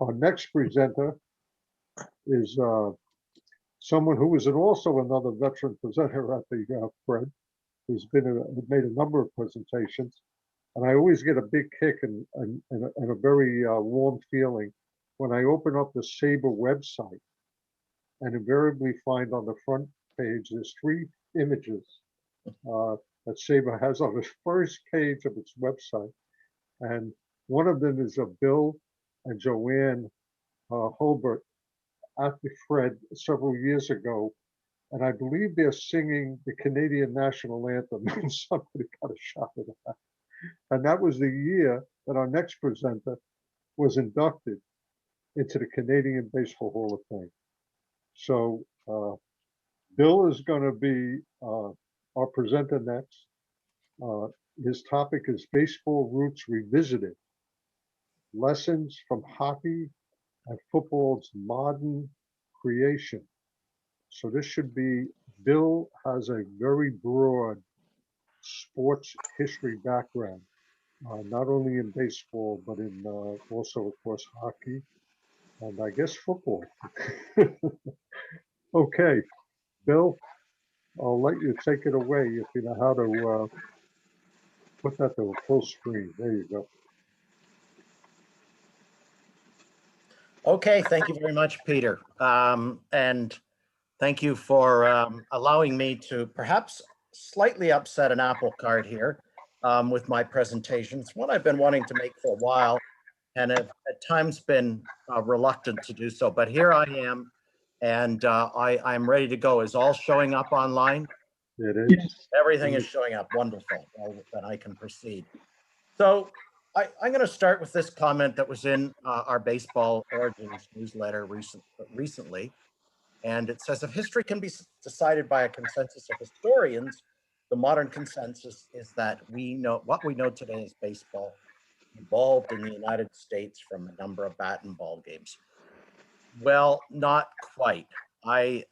Our next presenter is someone who is also another veteran presenter at the Fred, who's made a number of presentations. And I always get a big kick and a very warm feeling when I open up the SABR website and invariably find on the front page there's 3 images that SABR has on the first page of its website. And one of them is of Bill and Joanne Hulbert at the Fred several years ago. And I believe they're singing the Canadian national anthem, and somebody got a shot at that. And that was the year that our next presenter was inducted into the Canadian Baseball Hall of Fame. So Bill is going to be our presenter next. His topic is Baseball Roots Revisited, Lessons from Hockey and Football's Modern Creation. So this should be, Bill has a very broad sports history background, not only in baseball, but in also, of course, hockey and I guess football. Okay, Bill, I'll let you take it away if you know how to put that to a full screen. There you go. Okay, thank you very much, Peter. And thank you for allowing me to perhaps slightly upset an apple cart here with my presentation. It's one I've been wanting to make for a while and have at times been reluctant to do so, but here I am, and I'm ready to go. Is all showing up online? It is. Everything is showing up. Wonderful. Well, then I can proceed. So I'm going to start with this comment that was in our Baseball Origins newsletter recently. And it says, if history can be decided by a consensus of historians, the modern consensus is that what we know today as baseball evolved in the United States from a number of bat and ball games. Well, not quite. I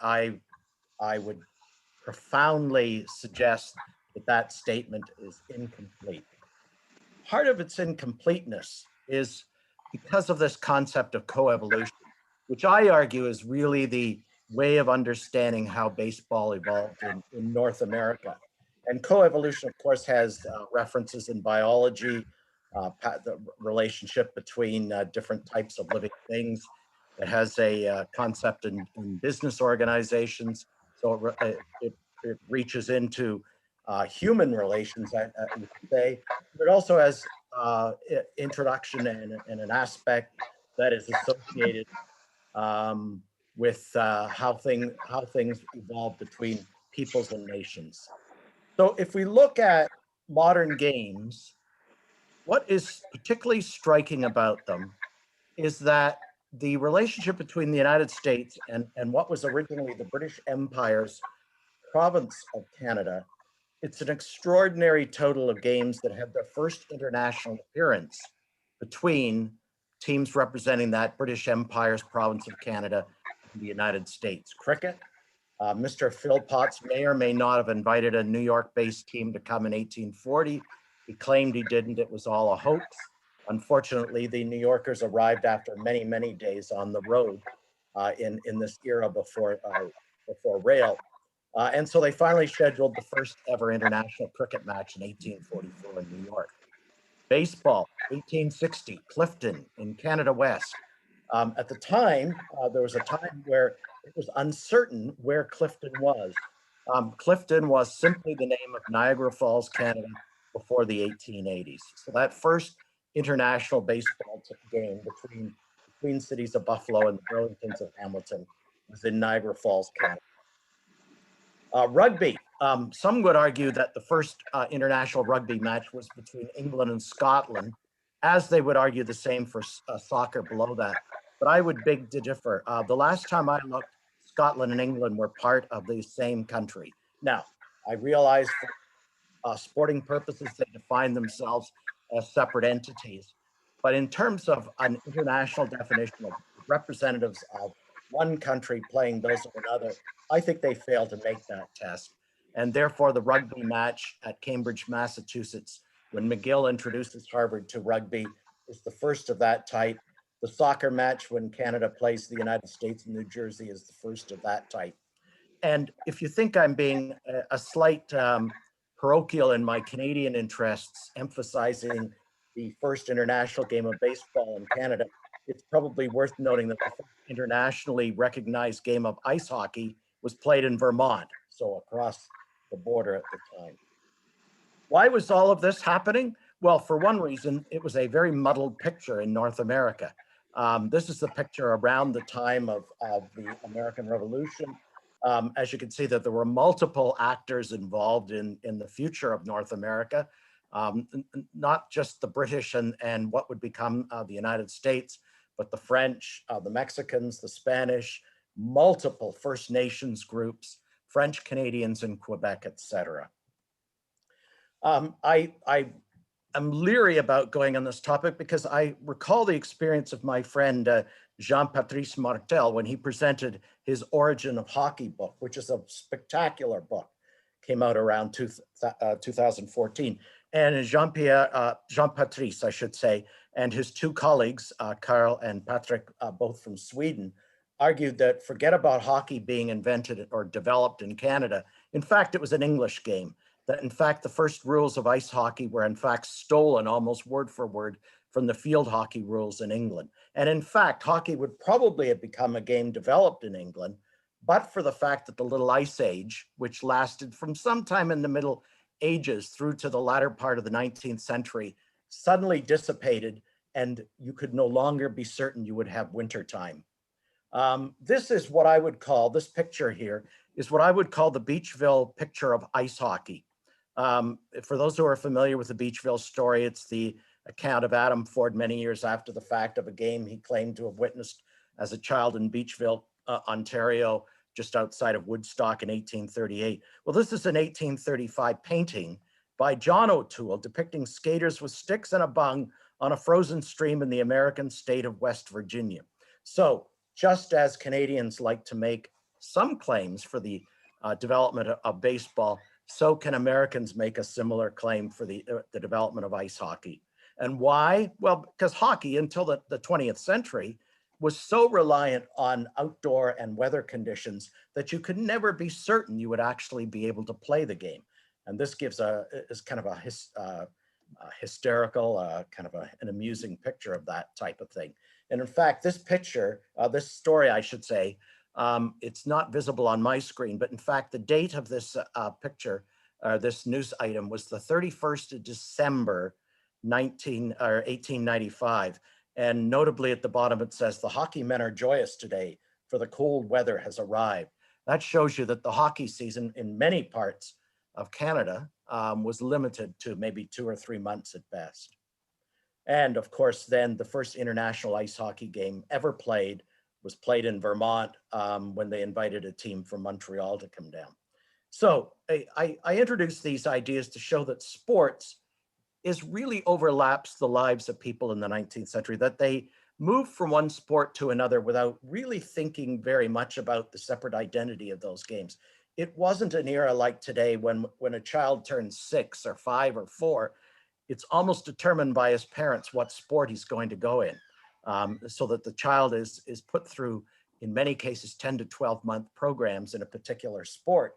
would profoundly suggest that that statement is incomplete. Part of its incompleteness is because of this concept of coevolution, which I argue is really the way of understanding how baseball evolved in North America. And coevolution, of course, has references in biology, the relationship between different types of living things. It has a concept in business organizations. So it reaches into human relations, you could say. But it also has introduction and an aspect that is associated with how things evolve between peoples and nations. So if we look at modern games, what is particularly striking about them is that the relationship between the United States and what was originally the British Empire's province of Canada, it's an extraordinary total of games that had their first international appearance between teams representing that British Empire's province of Canada and the United States. Cricket, Mr. Phil Potts may or may not have invited a New York-based team to come in 1840. He claimed he didn't. It was all a hoax. Unfortunately, the New Yorkers arrived after many, many days on the road in this era before rail. And so they finally scheduled the first ever international cricket match in 1844 in New York. Baseball, 1860, Clifton in Canada West. At the time, there was a time where it was uncertain where Clifton was. Clifton was simply the name of Niagara Falls, Canada, before the 1880s. So that first international baseball game between the Queen Cities of Buffalo and the Burlingtons of Hamilton was in Niagara Falls, Canada. Rugby. Some would argue that the first international rugby match was between England and Scotland, as they would argue the same for soccer below that. But I would beg to differ. The last time I looked, Scotland and England were part of the same country. Now, I realize for sporting purposes, they define themselves as separate entities. But in terms of an international definition of representatives of one country playing those of another, I think they failed to make that test. And therefore, the rugby match at Cambridge, Massachusetts, when McGill introduces Harvard to rugby, is the first of that type. The soccer match when Canada plays the United States in New Jersey is the first of that type. And if you think I'm being a slight parochial in my Canadian interests, emphasizing the first international game of baseball in Canada, it's probably worth noting that the first internationally recognized game of ice hockey was played in Vermont, so across the border at the time. Why was all of this happening? Well, for one reason, it was a very muddled picture in North America. This is the picture around the time of the American Revolution. As you can see that there were multiple actors involved in the future of North America, not just the British and what would become the United States, but the French, the Mexicans, the Spanish, multiple First Nations groups, French Canadians in Quebec, etc. I am leery about going on this topic because I recall the experience of my friend Jean-Patrice Martel when he presented his Origin of Hockey book, which is a spectacular book, came out around 2014. And Jean-Patrice, I should say, and his two colleagues, Carl and Patrick, both from Sweden, argued that forget about hockey being invented or developed in Canada. In fact, it was an English game. That in fact, the first rules of ice hockey were in fact stolen almost word for word from the field hockey rules in England. And in fact, hockey would probably have become a game developed in England, but for the fact that the Little Ice Age, which lasted from sometime in the Middle Ages through to the latter part of the 19th century, suddenly dissipated and you could no longer be certain you would have winter time. This is what I would call, this picture here, is what I would call the Beachville picture of ice hockey. For those who are familiar with the Beachville story, it's the account of Adam Ford many years after the fact of a game he claimed to have witnessed as a child in Beachville, Ontario, just outside of Woodstock in 1838. Well, this is an 1835 painting by John O'Toole depicting skaters with sticks and a bung on a frozen stream in the American state of West Virginia. So just as Canadians like to make some claims for the development of baseball, so can Americans make a similar claim for the development of ice hockey. And why? Well, because hockey until the 20th century was so reliant on outdoor and weather conditions that you could never be certain you would actually be able to play the game. And this gives is kind of a hysterical, kind of an amusing picture of that type of thing. And in fact, this picture, this story, I should say, it's not visible on my screen, but in fact, the date of this picture, this news item was the 31st of December, 1895. And notably at the bottom, it says, "The hockey men are joyous today, for the cold weather has arrived." That shows you that the hockey season in many parts of Canada was limited to maybe 2 or 3 months at best. And of course, then the first international ice hockey game ever played was played in Vermont when they invited a team from Montreal to come down. So I introduced these ideas to show that sports really overlaps the lives of people in the 19th century, that they move from one sport to another without really thinking very much about the separate identity of those games. It wasn't an era like today when a child turns 6 or 5 or 4, it's almost determined by his parents what sport he's going to go in, so that the child is put through, in many cases, 10 to 12-month programs in a particular sport.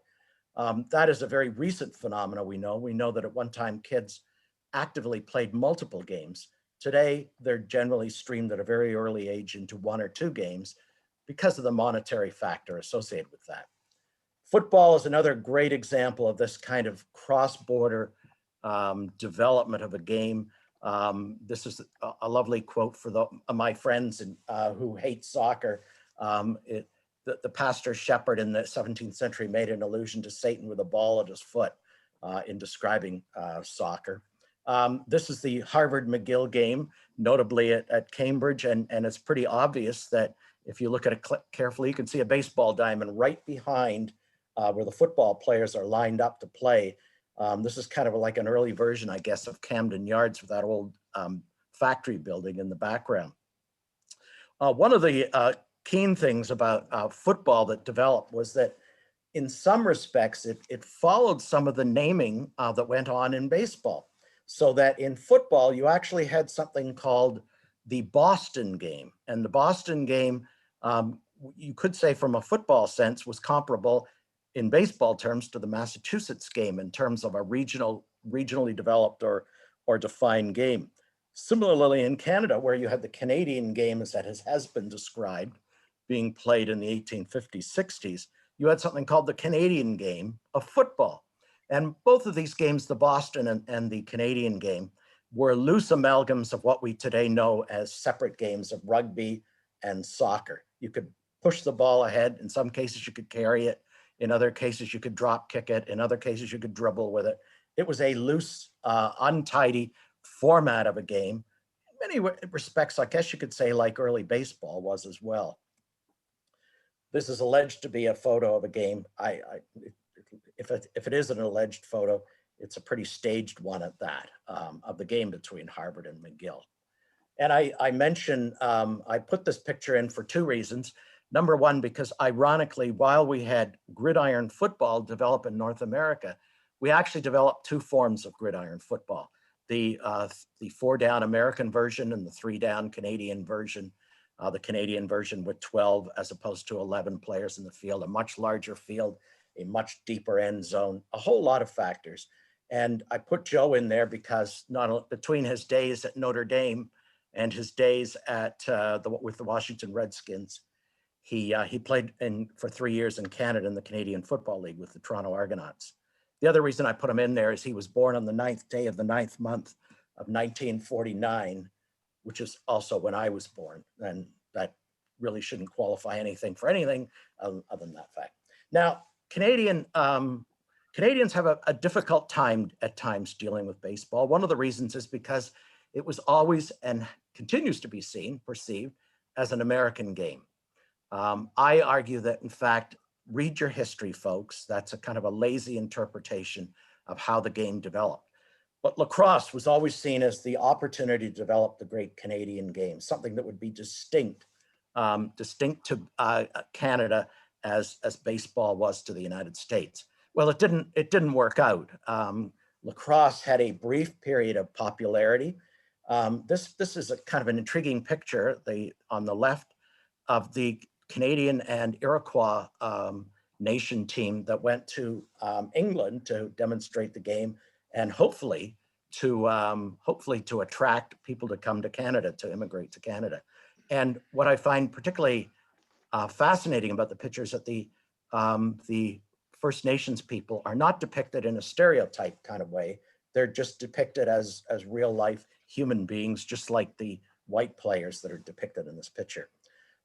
That is a very recent phenomenon, we know. We know that at one time kids actively played multiple games. Today, they're generally streamed at a very early age into 1 or 2 games because of the monetary factor associated with that. Football is another great example of this kind of cross-border development of a game. This is a lovely quote for my friends who hate soccer. The pastor shepherd in the 17th century made an allusion to Satan with a ball at his foot in describing soccer. This is the Harvard-McGill game, notably at Cambridge, and it's pretty obvious that if you look at it carefully, you can see a baseball diamond right behind where the football players are lined up to play. This is kind of like an early version, I guess, of Camden Yards with that old factory building in the background. One of the keen things about football that developed was that in some respects, it followed some of the naming that went on in baseball. So that in football, you actually had something called the Boston game. And the Boston game, you could say from a football sense, was comparable in baseball terms to the Massachusetts game in terms of a regionally developed or defined game. Similarly in Canada, where you had the Canadian game as that has been described, being played in the 1850s, 60s, you had something called the Canadian game of football. And both of these games, the Boston and the Canadian game, were loose amalgams of what we today know as separate games of rugby and soccer. You could push the ball ahead. In some cases, you could carry it. In other cases, you could drop kick it. In other cases, you could dribble with it. It was a loose, untidy format of a game. In many respects, I guess you could say like early baseball was as well. This is alleged to be a photo of a game. If it is an alleged photo, it's a pretty staged one at that, of the game between Harvard and McGill. And I mentioned, I put this picture in for two reasons. Number one, because ironically, while we had gridiron football develop in North America, we actually developed two forms of gridiron football. The 4-down American version and the 3-down Canadian version. The Canadian version with 12 as opposed to 11 players in the field, a much larger field, a much deeper end zone, a whole lot of factors. And I put Joe in there because between his days at Notre Dame and his days at with the Washington Redskins, he played for 3 years in Canada in the Canadian Football League with the Toronto Argonauts. The other reason I put him in there is he was born on the 9th day of the 9th month of 1949, which is also when I was born. And that really shouldn't qualify anything for anything other than that fact. Now, Canadians have a difficult time at times dealing with baseball. One of the reasons is because it was always and continues to be perceived as an American game. I argue that, in fact, read your history, folks. That's a kind of a lazy interpretation of how the game developed. But lacrosse was always seen as the opportunity to develop the great Canadian game, something that would be distinct to Canada as baseball was to the United States. Well, it didn't work out. Lacrosse had a brief period of popularity. This is a kind of an intriguing picture on the left of the Canadian and Iroquois nation team that went to England to demonstrate the game and hopefully to attract people to come to Canada, to immigrate to Canada. And what I find particularly fascinating about the pictures that the First Nations people are not depicted in a stereotype kind of way. They're just depicted as real life human beings, just like the white players that are depicted in this picture.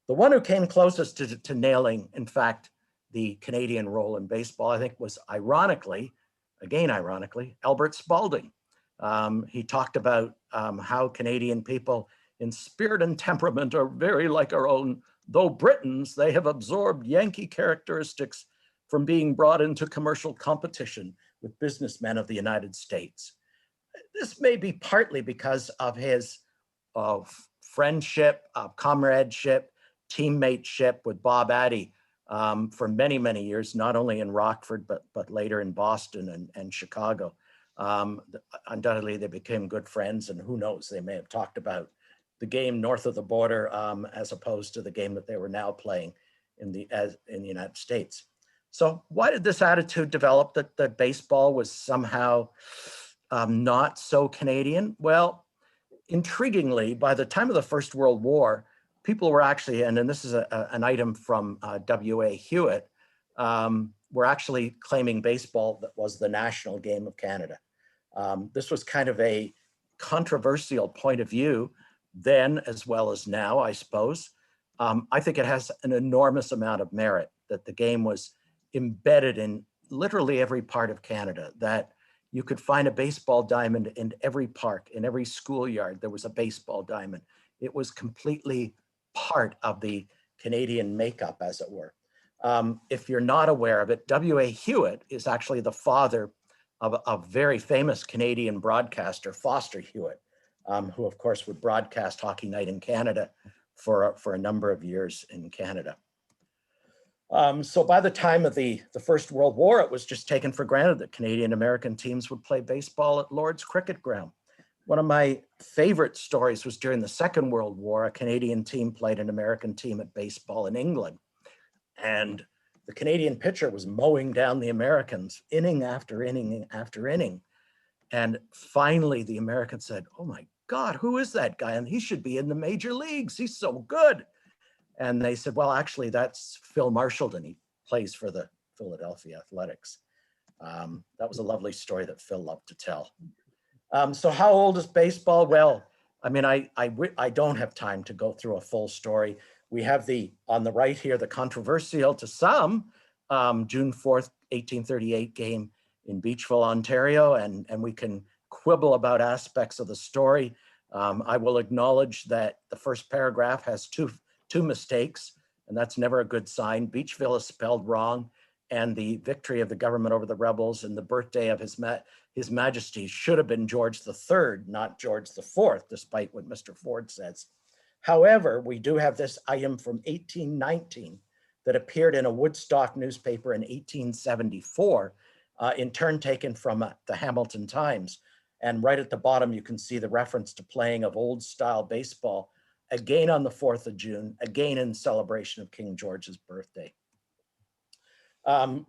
The one who came closest to nailing, in fact, the Canadian role in baseball, I think, was ironically, Albert Spalding. He talked about how Canadian people in spirit and temperament are very like our own. Though Britons, they have absorbed Yankee characteristics from being brought into commercial competition with businessmen of the United States. This may be partly because of his friendship, comradeship, teammateship with Bob Addy for many, many years, not only in Rockford, but later in Boston and Chicago. Undoubtedly, they became good friends, and who knows, they may have talked about the game north of the border as opposed to the game that they were now playing in the United States. So why did this attitude develop that baseball was somehow not so Canadian? Well, intriguingly, by the time of the First World War, people were actually, and this is an item from W.A. Hewitt, were actually claiming baseball that was the national game of Canada. This was kind of a controversial point of view then as well as now, I suppose. I think it has an enormous amount of merit that the game was embedded in literally every part of Canada, that you could find a baseball diamond in every park, in every schoolyard, there was a baseball diamond. It was completely part of the Canadian makeup, as it were. If you're not aware of it, W.A. Hewitt is actually the father of a very famous Canadian broadcaster, Foster Hewitt, who of course would broadcast Hockey Night in Canada for a number of years in Canada. So by the time of the First World War, it was just taken for granted that Canadian American teams would play baseball at Lord's Cricket Ground. One of my favorite stories was during the Second World War. A Canadian team played an American team at baseball in England. And the Canadian pitcher was mowing down the Americans inning after inning after inning. And finally, the Americans said, "Oh my God, who is that guy? And he should be in the major leagues. He's so good." And they said, "Well, actually, that's Phil Marshallton. He plays for the Philadelphia Athletics." That was a lovely story that Phil loved to tell. So how old is baseball? Well, I mean, I don't have time to go through a full story. We have on the right here, the controversial to some, June 4th, 1838 game in Beachville, Ontario, and we can quibble about aspects of the story. I will acknowledge that the first paragraph has two mistakes, and that's never a good sign. Beachville is spelled wrong, and the victory of the government over the rebels and the birthday of His Majesty should have been George III, not George IV, despite what Mr. Ford says. However, we do have this item from 1819 that appeared in a Woodstock newspaper in 1874, in turn taken from the Hamilton Times. And right at the bottom, you can see the reference to playing of old style baseball, again on the 4th of June, again in celebration of King George's birthday.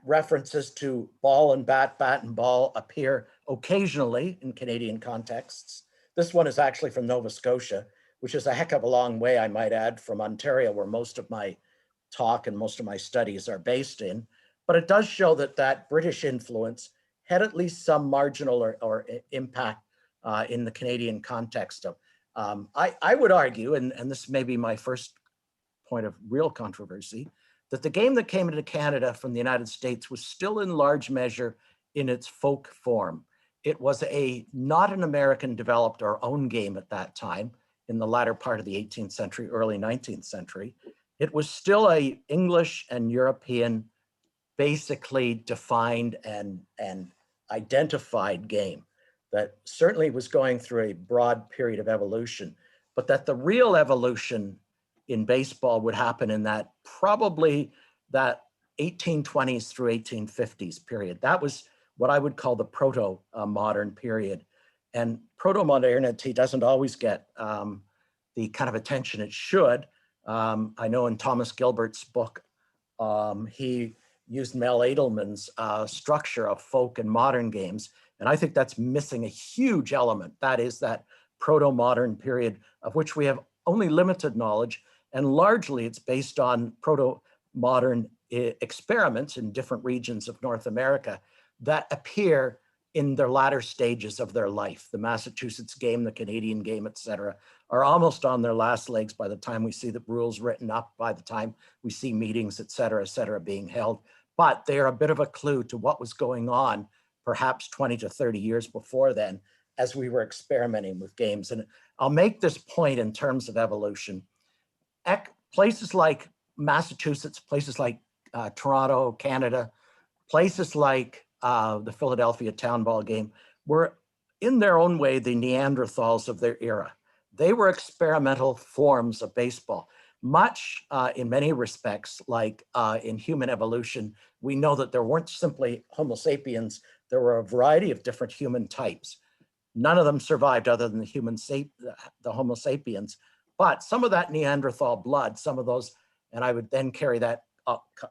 References to ball and bat, bat and ball appear occasionally in Canadian contexts. This one is actually from Nova Scotia, which is a heck of a long way, I might add, from Ontario, where most of my talk and most of my studies are based in. But it does show that British influence had at least some marginal or impact in the Canadian context of. I would argue, and this may be my first point of real controversy, that the game that came into Canada from the United States was still in large measure in its folk form. It was not an American developed or own game at that time in the latter part of the 18th century, early 19th century. It was still a English and European basically defined and identified game that certainly was going through a broad period of evolution, but that the real evolution in baseball would happen in probably that 1820s through 1850s period. That was what I would call the proto-modern period. And proto-modernity doesn't always get the kind of attention it should. I know in Thomas Gilbert's book, he used Mel Edelman's structure of folk and modern games. And I think that's missing a huge element. That is that proto-modern period of which we have only limited knowledge. And largely it's based on proto-modern experiments in different regions of North America that appear in their latter stages of their life. The Massachusetts game, the Canadian game, et cetera, are almost on their last legs by the time we see the rules written up, by the time we see meetings, et cetera, being held. But they're a bit of a clue to what was going on perhaps 20 to 30 years before then, as we were experimenting with games. And I'll make this point in terms of evolution. Places like Massachusetts, places like Toronto, Canada, places like the Philadelphia Town Ball game were in their own way the Neanderthals of their era. They were experimental forms of baseball. Much in many respects, like in human evolution, we know that there weren't simply Homo sapiens, there were a variety of different human types. None of them survived other than the Homo sapiens. But some of that Neanderthal blood, some of those, and I would then carry that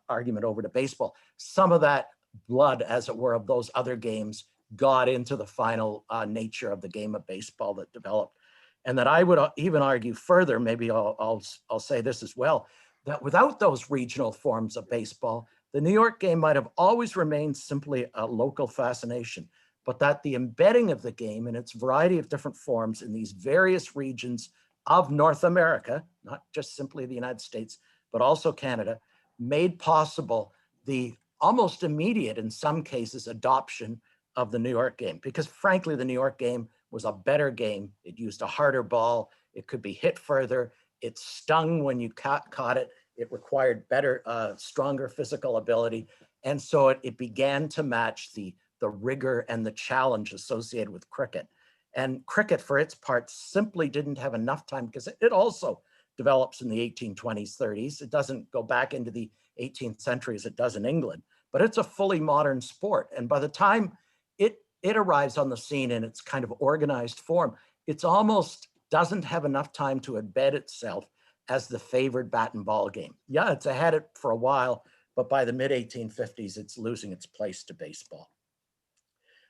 argument over to baseball, some of that blood, as it were, of those other games got into the final nature of the game of baseball that developed. And that I would even argue further, maybe I'll say this as well, that without those regional forms of baseball, the New York game might have always remained simply a local fascination, but that the embedding of the game in its variety of different forms in these various regions of North America, not just simply the United States, but also Canada, made possible the almost immediate, in some cases, adoption of the New York game. Because frankly, the New York game was a better game. It used a harder ball. It could be hit further. It stung when you caught it. It required better, stronger physical ability. And so it began to match the rigor and the challenge associated with cricket. And cricket, for its part, simply didn't have enough time because it also develops in the 1820s, 30s. It doesn't go back into the 18th century as it does in England, but it's a fully modern sport. And by the time it arrives on the scene in its kind of organized form, it's almost doesn't have enough time to embed itself as the favored bat and ball game. Yeah, it's had it for a while, but by the mid-1850s, it's losing its place to baseball.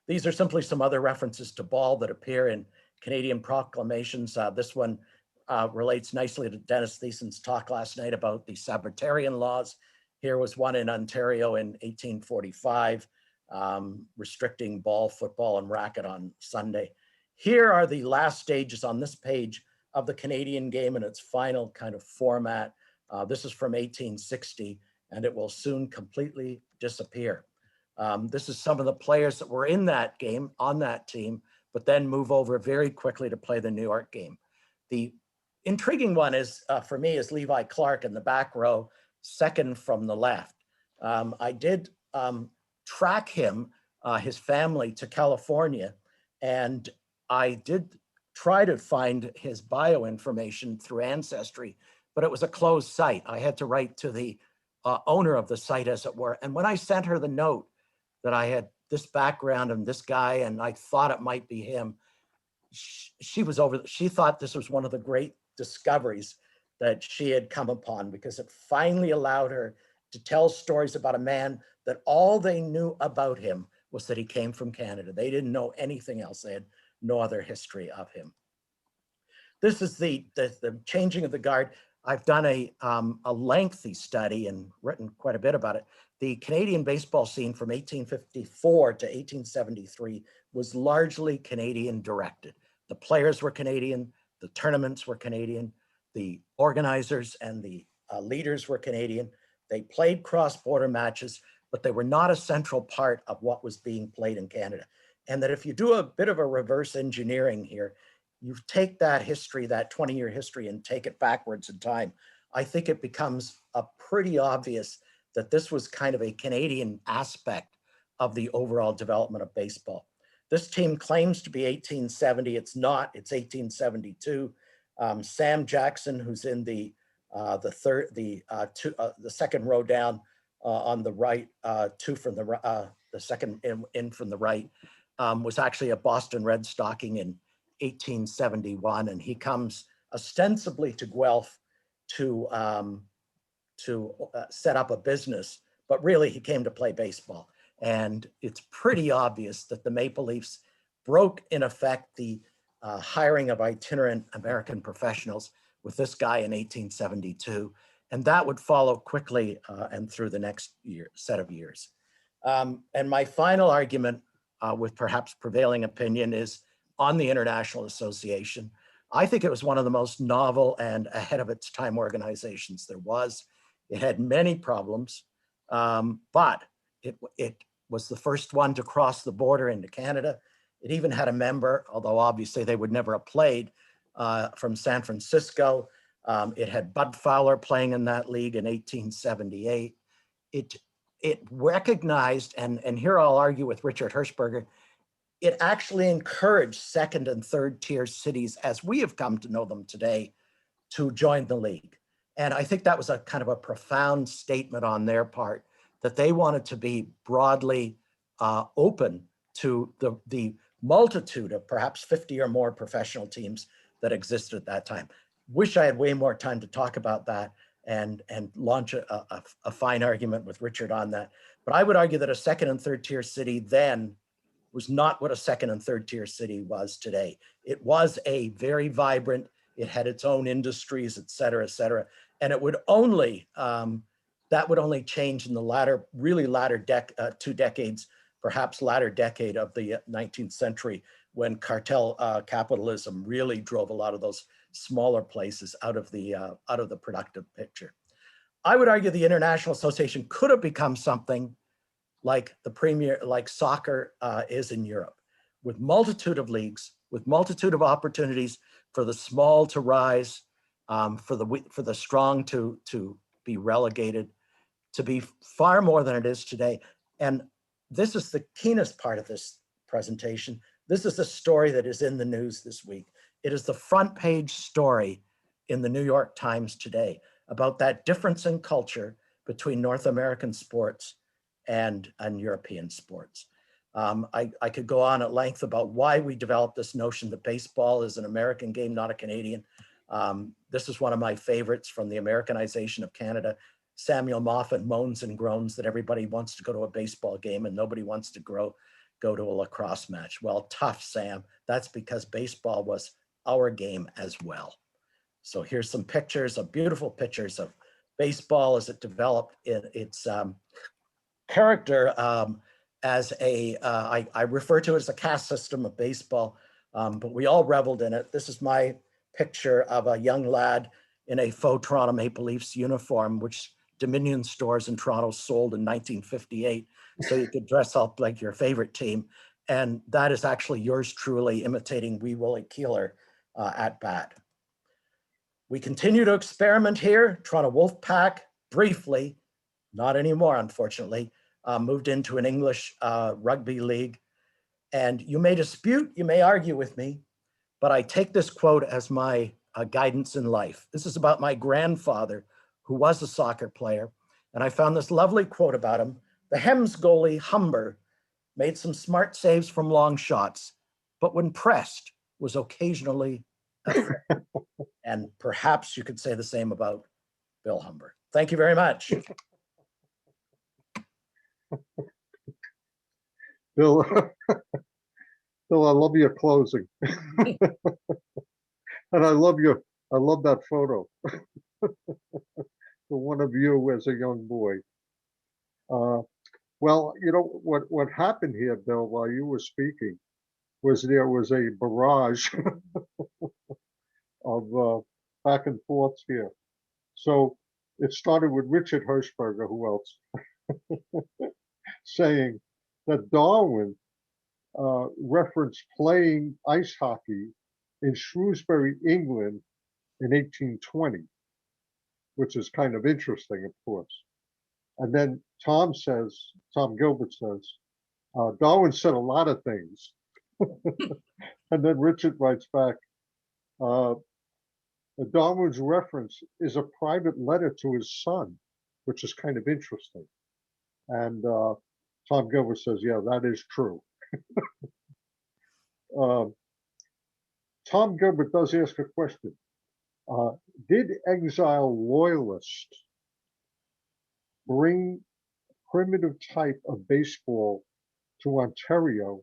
These are simply some other references to ball that appear in Canadian proclamations. This one relates nicely to Dennis Thiessen's talk last night about the SABR laws. Here was one in Ontario in 1845, restricting ball, football, and racket on Sunday. Here are the last stages on this page of the Canadian game in its final kind of format. This is from 1860, and it will soon completely disappear. This is some of the players that were in that game, on that team, but then move over very quickly to play the New York game. The intriguing one is, for me, is Levi Clark in the back row, second from the left. I did track him, his family, to California, and I did try to find his bio information through Ancestry, but it was a closed site. I had to write to the owner of the site, as it were. And when I sent her the note that I had this background and this guy, and I thought it might be him, she thought this was one of the great discoveries that she had come upon, because it finally allowed her to tell stories about a man that all they knew about him was that he came from Canada. They didn't know anything else. They had no other history of him. This is the changing of the guard. I've done a lengthy study and written quite a bit about it. The Canadian baseball scene from 1854 to 1873 was largely Canadian directed. The players were Canadian, the tournaments were Canadian, the organizers and the leaders were Canadian. They played cross-border matches, but they were not a central part of what was being played in Canada. And that if you do a bit of a reverse engineering here, you take that history, that 20-year history, and take it backwards in time, I think it becomes pretty obvious that this was kind of a Canadian aspect of the overall development of baseball. This team claims to be 1870. It's not. It's 1872. Sam Jackson, who's in the second row down on the right, two from the second in from the right, was actually a Boston Red Stocking in 1871, and he comes ostensibly to Guelph to set up a business, but really he came to play baseball. And it's pretty obvious that the Maple Leafs broke, in effect, the hiring of itinerant American professionals with this guy in 1872. And that would follow quickly and through the next set of years. And my final argument with perhaps prevailing opinion is on the International Association. I think it was one of the most novel and ahead of its time organizations there was. It had many problems, but it was the first one to cross the border into Canada. It even had a member, although obviously they would never have played, from San Francisco. It had Bud Fowler playing in that league in 1878. It recognized, and here I'll argue with Richard Hirschberger, it actually encouraged second and third tier cities, as we have come to know them today, to join the league. And I think that was a kind of a profound statement on their part, that they wanted to be broadly open to the multitude of perhaps 50 or more professional teams that existed at that time. Wish I had way more time to talk about that and launch a fine argument with Richard on that. But I would argue that a second and third tier city then was not what a second and third tier city was today. It was a very vibrant, it had its own industries, et cetera, and it would only, that would only change in the really latter 2 decades, perhaps latter decade of the 19th century, when cartel capitalism really drove a lot of those smaller places out of the productive picture. I would argue the International Association could have become something like like soccer is in Europe, with multitude of leagues, with multitude of opportunities for the small to rise, for the strong to be relegated, to be far more than it is today. And this is the keenest part of this presentation. This is the story that is in the news this week. It is the front page story in the New York Times today about that difference in culture between North American sports and European sports. I could go on at length about why we developed this notion that baseball is an American game, not a Canadian. This is one of my favorites from the Americanization of Canada. Samuel Moffat moans and groans that everybody wants to go to a baseball game and nobody wants to go to a lacrosse match. Well, tough, Sam. That's because baseball was our game as well. So here's some pictures of beautiful pictures of baseball as it developed in its character as I refer to it as a caste system of baseball, but we all reveled in it. This is my picture of a young lad in a faux Toronto Maple Leafs uniform, which Dominion stores in Toronto sold in 1958, so you could dress up like your favorite team. And that is actually yours truly imitating Wee Willie Keeler at bat. We continue to experiment here. Toronto Wolfpack, briefly, not anymore, unfortunately, moved into an English rugby league. And you may dispute, you may argue with me, but I take this quote as my guidance in life. This is about my grandfather, who was a soccer player. And I found this lovely quote about him. The Hems goalie, Humber, made some smart saves from long shots, but when pressed, was occasionally a threat. And perhaps you could say the same about Bill Humber. Thank you very much. Bill, Bill, I love your closing. And I love that photo. The one of you as a young boy. Well, you know, what happened here, Bill, while you were speaking, was there was a barrage of back and forths here. So it started with Richard Hirschberger, who else, saying that Darwin referenced playing ice hockey in Shrewsbury, England in 1820, which is kind of interesting, of course. And then Tom Gilbert says, Darwin said a lot of things. And then Richard writes back, Darwin's reference is a private letter to his son, which is kind of interesting. And Tom Gilbert says, yeah, that is true. Tom Gilbert does ask a question. Did exile loyalists bring primitive type of baseball to Ontario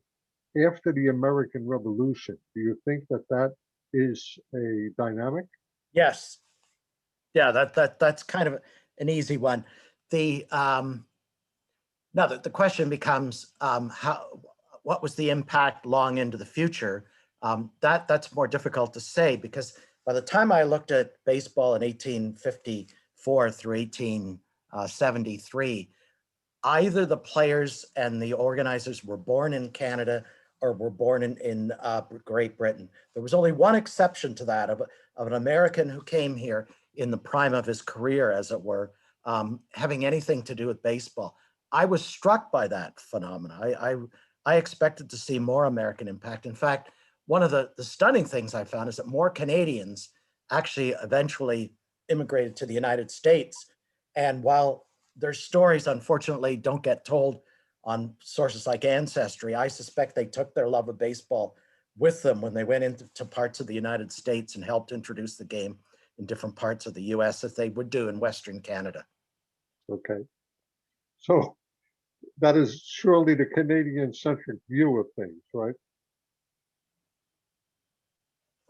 after the American Revolution? Do you think that that is a dynamic? Yes. Yeah, that's kind of an easy one. The now the question becomes what was the impact long into the future? That's more difficult to say, because by the time I looked at baseball in 1854 through 1873, either the players and the organizers were born in Canada or were born in Great Britain. There was only one exception to that, of an American who came here in the prime of his career, as it were, having anything to do with baseball. I was struck by that phenomena. I expected to see more American impact. In fact, one of the stunning things I found is that more Canadians actually eventually immigrated to the United States. And while their stories, unfortunately, don't get told on sources like Ancestry, I suspect they took their love of baseball with them when they went into parts of the United States and helped introduce the game in different parts of the US, as they would do in Western Canada. Okay. So that is surely the Canadian-centric view of things, right?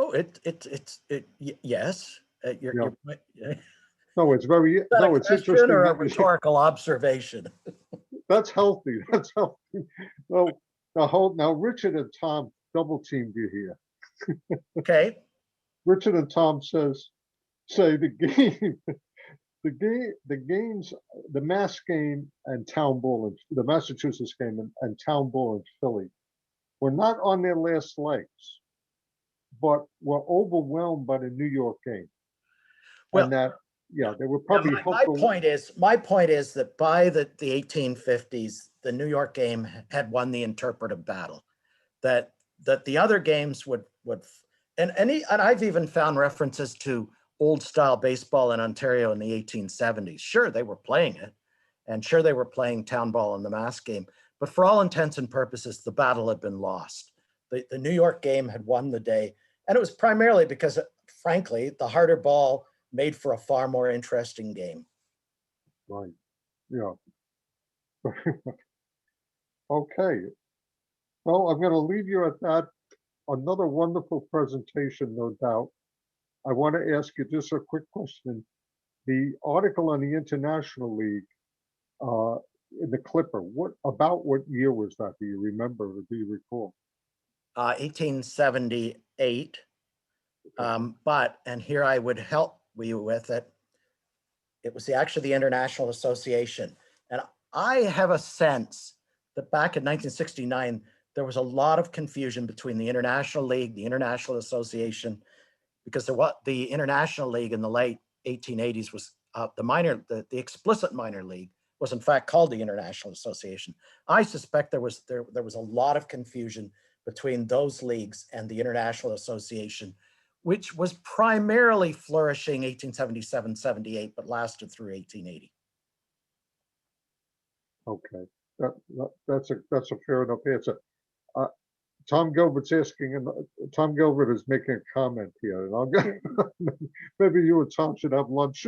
Oh, yes. Yeah. Is No, it's very, that no, a it's question interesting or a that you say rhetorical observation? that's healthy. That's healthy. Well, now Richard and Tom double teamed you here. Okay. Richard and Tom say the game, the games, the Mass game and Town Ball, and the Massachusetts game and Town Ball in Philly were not on their last legs, but were overwhelmed by the New York game. Well, and that, yeah, they were probably my point is that by the 1850s, the New York game had won the interpretive battle. That the other games would and I've even found references to old style baseball in Ontario in the 1870s. Sure, they were playing it, and sure they were playing town ball in the Mass game, But for all intents and purposes, the battle had been lost. The New York game had won the day. And it was primarily because, frankly, the harder ball made for a far more interesting game. Right. Yeah. Okay. Well, I'm going to leave you at that. Another wonderful presentation, no doubt. I want to ask you just a quick question. The article on the International League in the Clipper, what year was that? Do you remember or do you recall? 1878. But, and here I would help you with it, it was actually the International Association. And I have a sense that back in 1969, there was a lot of confusion between the International League, the International Association, because the International League in the late 1880s was the explicit minor league was in fact called the International Association. I suspect there was a lot of confusion between those leagues and the International Association, which was primarily flourishing 1877, 78, but lasted through 1880. Okay, that's a fair enough answer. Tom Gilbert's asking, and Tom Gilbert is making a comment here, and I'll get maybe you and Tom should have lunch.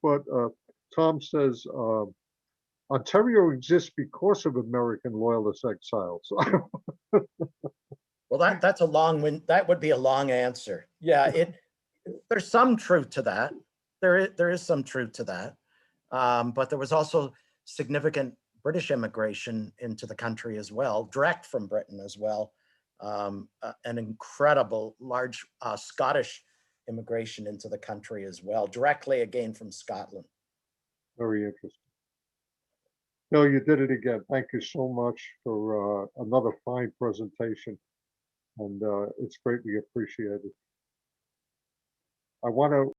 But Tom says Ontario exists because of American loyalist exiles. Well, that would be a long answer. Yeah, there's some truth to that. There is some truth to that. But there was also significant British immigration into the country as well, direct from Britain as well. An incredible large Scottish immigration into the country as well, directly again from Scotland. Very interesting. No, you did it again. Thank you so much for another fine presentation, and it's greatly appreciated. I want to